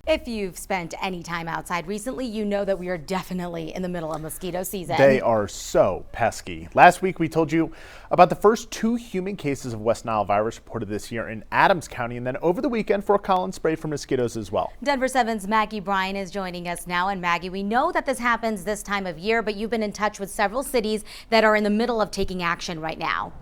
If you've spent any time outside recently, you know that we are definitely in the middle of mosquito season. They are so pesky. Last week we told you about the first 2 human cases of West Nile virus reported this year in Adams County, and then over the weekend Fort Collins sprayed for mosquitoes as well. Denver 7's Maggie Bryan is joining us now. And Maggie, we know that this happens this time of year, but you've been in touch with several cities that are in the middle of taking action right now.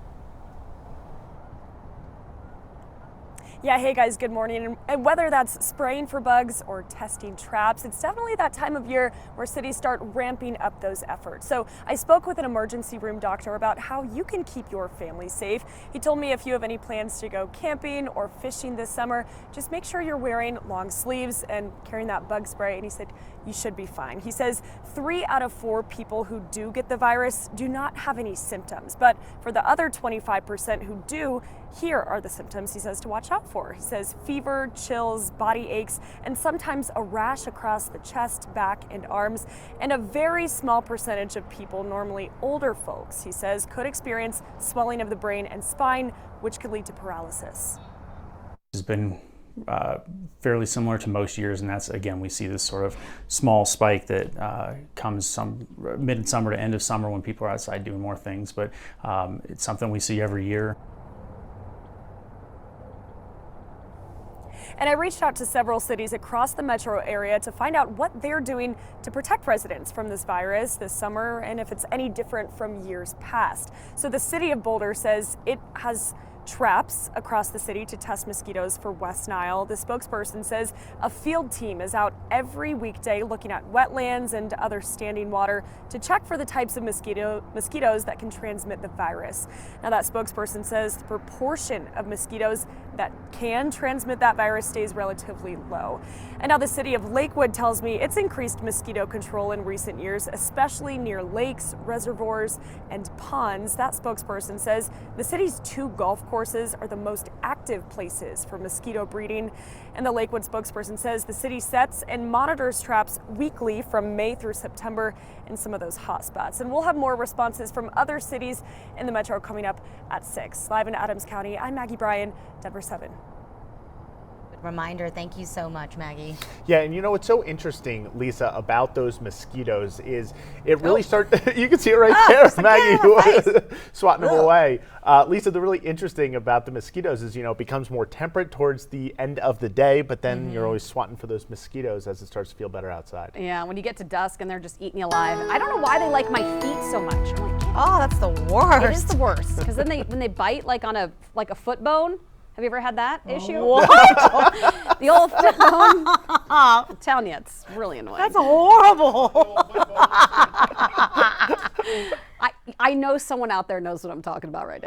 Yeah, hey guys, good morning. And whether that's spraying for bugs or testing traps, it's definitely that time of year where cities start ramping up those efforts. So I spoke with an emergency room doctor about how you can keep your family safe. He told me if you have any plans to go camping or fishing this summer, just make sure you're wearing long sleeves and carrying that bug spray. And he said you should be fine. He says 3 out of 4 people who do get the virus do not have any symptoms. But for the other 25% who do, here are the symptoms he says to watch out for. He says fever, chills, body aches, and sometimes a rash across the chest, back, and arms. And a very small percentage of people, normally older folks, he says, could experience swelling of the brain and spine, which could lead to paralysis. It's been fairly similar to most years, and that's, again, we see this sort of small spike that comes mid-summer to end of summer when people are outside doing more things, but it's something we see every year. And I reached out to several cities across the metro area to find out what they're doing to protect residents from this virus this summer and if it's any different from years past. So the city of Boulder says it has traps across the city to test mosquitoes for West Nile. The spokesperson says a field team is out every weekday looking at wetlands and other standing water to check for the types of mosquitoes that can transmit the virus. Now, that spokesperson says the proportion of mosquitoes that can transmit that virus stays relatively low. And now the city of Lakewood tells me it's increased mosquito control in recent years, especially near lakes, reservoirs, and ponds. That spokesperson says the city's 2 golf courses are the most active places for mosquito breeding. And the Lakewood spokesperson says the city sets and monitors traps weekly from May through September in some of those hot spots. And we'll have more responses from other cities in the metro coming up at 6. Live in Adams County, I'm Maggie Bryan, Denver 7. Reminder, thank you so much, Maggie. Yeah, and you know what's so interesting, Lisa, about those mosquitoes is it really you can see it right there, Maggie, swatting them away. Lisa, the really interesting about the mosquitoes is, it becomes more temperate towards the end of the day, but then you're always swatting for those mosquitoes as it starts to feel better outside. Yeah, when you get to dusk and they're just eating you alive. I don't know why they like my feet so much. I'm like, oh, that's the worst. it is the worst, because then when they bite like on a foot bone. Have you ever had that issue? What? The old foot bone? I'm telling you, it's really annoying. That's horrible. I know someone out there knows what I'm talking about right now.